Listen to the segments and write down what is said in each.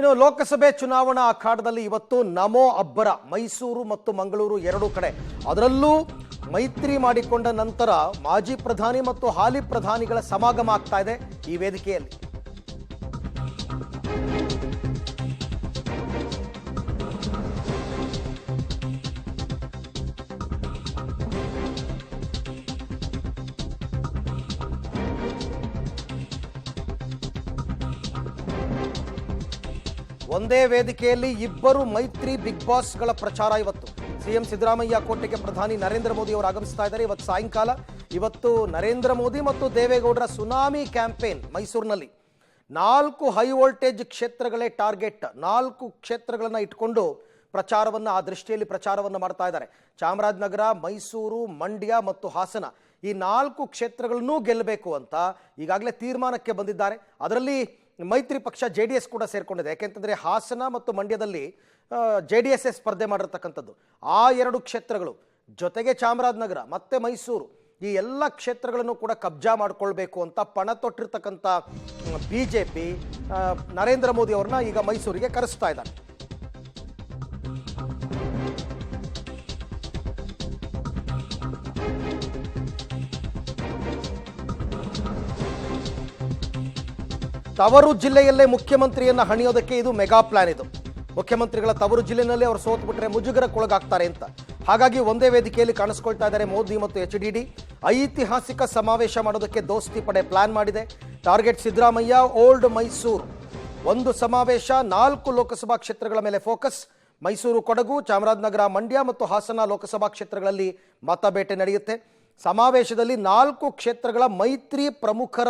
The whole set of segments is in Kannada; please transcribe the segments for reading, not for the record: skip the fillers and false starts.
ಇನ್ನು ಲೋಕಸಭೆ ಚುನಾವಣಾ ಅಖಾಡದಲ್ಲಿ ಇವತ್ತು ನಮೋ ಅಬ್ಬರ ಮೈಸೂರು ಮತ್ತು ಮಂಗಳೂರು ಎರಡೂ ಕಡೆ, ಅದರಲ್ಲೂ ಮೈತ್ರಿ ಮಾಡಿಕೊಂಡ ನಂತರ ಮಾಜಿ ಪ್ರಧಾನಿ ಮತ್ತು ಹಾಲಿ ಪ್ರಧಾನಿಗಳ ಸಮಾಗಮ ಆಗ್ತಾ ಇದೆ ಈ ವೇದಿಕೆಯಲ್ಲಿ. ಒಂದೇ ವೇದಿಕೆಯಲ್ಲಿ ಇಬ್ಬರು ಮೈತ್ರಿ ಬಿಗ್ ಬಾಸ್ಗಳ ಪ್ರಚಾರ ಇವತ್ತು. ಸಿಎಂ ಸಿದ್ದರಾಮಯ್ಯ ಕೋಟೆಗೆ ಪ್ರಧಾನಿ ನರೇಂದ್ರ ಮೋದಿ ಅವರು ಆಗಮಿಸ್ತಾ ಇದ್ದಾರೆ ಇವತ್ತು ಸಾಯಂಕಾಲ. ಇವತ್ತು ನರೇಂದ್ರ ಮೋದಿ ಮತ್ತು ದೇವೇಗೌಡರ ಸುನಾಮಿ ಕ್ಯಾಂಪೇನ್ ಮೈಸೂರಿನಲ್ಲಿ. 4 ಹೈ ವೋಲ್ಟೇಜ್ ಕ್ಷೇತ್ರಗಳೇ ಟಾರ್ಗೆಟ್. 4 ಕ್ಷೇತ್ರಗಳನ್ನು ಇಟ್ಕೊಂಡು ಪ್ರಚಾರವನ್ನು ಆ ದೃಷ್ಟಿಯಲ್ಲಿ ಪ್ರಚಾರವನ್ನು ಮಾಡ್ತಾ ಇದ್ದಾರೆ. ಚಾಮರಾಜನಗರ, ಮೈಸೂರು, ಮಂಡ್ಯ ಮತ್ತು ಹಾಸನ ಈ 4 ಕ್ಷೇತ್ರಗಳನ್ನೂ ಗೆಲ್ಲಬೇಕು ಅಂತ ಈಗಾಗಲೇ ತೀರ್ಮಾನಕ್ಕೆ ಬಂದಿದ್ದಾರೆ. ಅದರಲ್ಲಿ ಮೈತ್ರಿ ಪಕ್ಷ JDS ಕೂಡ ಸೇರ್ಕೊಂಡಿದೆ. ಯಾಕೆಂತಂದರೆ ಹಾಸನ ಮತ್ತು ಮಂಡ್ಯದಲ್ಲಿ JDS ಸ್ಪರ್ಧೆ ಮಾಡಿರ್ತಕ್ಕಂಥದ್ದು. ಆ 2 ಕ್ಷೇತ್ರಗಳು ಜೊತೆಗೆ ಚಾಮರಾಜನಗರ ಮತ್ತು ಮೈಸೂರು ಈ ಎಲ್ಲ ಕ್ಷೇತ್ರಗಳನ್ನು ಕೂಡ ಕಬ್ಜಾ ಮಾಡಿಕೊಳ್ಬೇಕು ಅಂತ ಪಣ ತೊಟ್ಟಿರ್ತಕ್ಕಂಥ BJP ನರೇಂದ್ರ ಮೋದಿ ಅವ್ರನ್ನ ಈಗ ಮೈಸೂರಿಗೆ ಕರೆಸ್ತಾ ಇದ್ದಾರೆ. ತವರು ಜಿಲ್ಲೆಯಲ್ಲೇ ಮುಖ್ಯಮಂತ್ರಿಯನ್ನ ಹಣಿಯೋದಕ್ಕೆ ಇದು ಮೆಗಾ ಪ್ಲಾನ್. ಇದು ಮುಖ್ಯಮಂತ್ರಿಗಳ ತವರು ಜಿಲ್ಲೆಯಲ್ಲಿ ಅವರು ಸೋತ್ಬಿಟ್ರೆ ಮುಜುಗರಕ್ಕೊಳಗಾಗ್ತಾರೆ ಅಂತ. ಹಾಗಾಗಿ ಒಂದೇ ವೇದಿಕೆಯಲ್ಲಿ ಕಾಣಿಸ್ಕೊಳ್ತಾ ಇದ್ದಾರೆ ಮೋದಿ ಮತ್ತು HDD. ಐತಿಹಾಸಿಕ ಸಮಾವೇಶ ಮಾಡೋದಕ್ಕೆ ದೋಸ್ತಿ ಪಡೆ ಪ್ಲಾನ್ ಮಾಡಿದೆ. Target Siddaramaiah, old Mysuru. ಒಂದು ಸಮಾವೇಶ, 4 ಲೋಕಸಭಾ ಕ್ಷೇತ್ರಗಳ ಮೇಲೆ ಫೋಕಸ್. ಮೈಸೂರು, ಕೊಡಗು, ಚಾಮರಾಜನಗರ, ಮಂಡ್ಯ ಮತ್ತು ಹಾಸನ ಲೋಕಸಭಾ ಕ್ಷೇತ್ರಗಳಲ್ಲಿ ಮತಬೇಟೆ ನಡೆಯುತ್ತೆ. ಸಮಾವೇಶದಲ್ಲಿ 4 ಕ್ಷೇತ್ರಗಳ ಮೈತ್ರಿ ಪ್ರಮುಖರ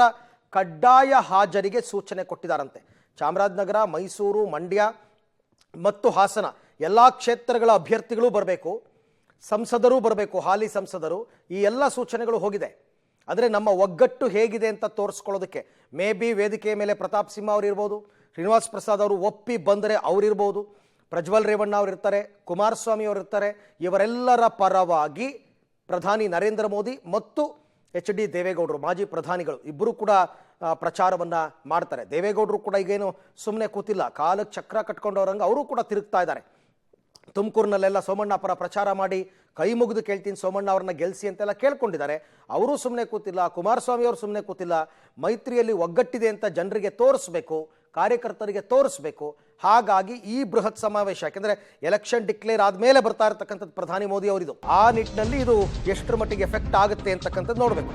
ಕಡ್ಡಾಯ ಹಾಜರಿಗೆ ಸೂಚನೆ ಕೊಟ್ಟಿದ್ದಾರಂತೆ. ಚಾಮರಾಜನಗರ, ಮೈಸೂರು, ಮಂಡ್ಯ ಮತ್ತು ಹಾಸನ ಎಲ್ಲ ಕ್ಷೇತ್ರಗಳ ಅಭ್ಯರ್ಥಿಗಳು ಬರಬೇಕು, ಸಂಸದರು ಬರಬೇಕು, ಹಾಲಿ ಸಂಸದರು. ಈ ಎಲ್ಲ ಸೂಚನೆಗಳು ಹೋಗಿದೆ. ಆದರೆ ನಮ್ಮ ಒಗ್ಗಟ್ಟು ಹೇಗಿದೆ ಅಂತ ತೋರಿಸ್ಕೊಳ್ಳೋದಕ್ಕೆ ಮೇ ಬಿ ವೇದಿಕೆಯ ಮೇಲೆ ಪ್ರತಾಪ್ ಸಿಂಹ ಅವರು ಇರ್ಬೋದು, ಶ್ರೀನಿವಾಸ್ ಪ್ರಸಾದ್ ಅವರು ಒಪ್ಪಿ ಬಂದರೆ ಅವರಿರ್ಬೋದು, ಪ್ರಜ್ವಲ್ ರೇವಣ್ಣ ಅವರು ಇರ್ತಾರೆ, ಕುಮಾರಸ್ವಾಮಿ ಅವರು ಇರ್ತಾರೆ. ಇವರೆಲ್ಲರ ಪರವಾಗಿ ಪ್ರಧಾನಿ ನರೇಂದ್ರ ಮೋದಿ ಮತ್ತು HD ದೇವೇಗೌಡರು ಮಾಜಿ ಪ್ರಧಾನಿಗಳು ಇಬ್ಬರು ಕೂಡ ಪ್ರಚಾರವನ್ನು ಮಾಡ್ತಾರೆ. ದೇವೇಗೌಡರು ಕೂಡ ಈಗೇನು ಸುಮ್ಮನೆ ಕೂತಿಲ್ಲ, ಕಾಲಕ್ಕೆ ಚಕ್ರ ಕಟ್ಕೊಂಡವ್ರಂಗೆ ಅವರು ಕೂಡ ತಿರುಗ್ತಾ ಇದ್ದಾರೆ. ತುಮಕೂರಿನಲ್ಲೆಲ್ಲ ಸೋಮಣ್ಣ ಪರ ಪ್ರಚಾರ ಮಾಡಿ ಕೈ ಮುಗಿದು ಕೇಳ್ತೀನಿ ಸೋಮಣ್ಣ ಅವ್ರನ್ನ ಗೆಲ್ಲಿಸಿ ಅಂತೆಲ್ಲ ಕೇಳ್ಕೊಂಡಿದ್ದಾರೆ. ಅವರು ಸುಮ್ಮನೆ ಕೂತಿಲ್ಲ, ಕುಮಾರಸ್ವಾಮಿ ಅವರು ಸುಮ್ಮನೆ ಕೂತಿಲ್ಲ. ಮೈತ್ರಿಯಲ್ಲಿ ಒಗ್ಗಟ್ಟಿದೆ ಅಂತ ಜನರಿಗೆ ತೋರಿಸ್ಬೇಕು, ಕಾರ್ಯಕರ್ತರಿಗೆ ತೋರಿಸ್ಬೇಕು. ಹಾಗಾಗಿ ಈ ಬೃಹತ್ ಸಮಾವೇಶ, ಯಾಕೆಂದರೆ ಎಲೆಕ್ಷನ್ ಡಿಕ್ಲೇರ್ ಆದಮೇಲೆ ಬರ್ತಾ ಇರತಕ್ಕಂಥದ್ದು ಪ್ರಧಾನಿ ಮೋದಿ ಅವರಿದು. ಆ ನಿಟ್ಟಿನಲ್ಲಿ ಇದು ಎಷ್ಟರ ಮಟ್ಟಿಗೆ ಎಫೆಕ್ಟ್ ಆಗುತ್ತೆ ಅಂತಕ್ಕಂಥದ್ದು ನೋಡಬೇಕು.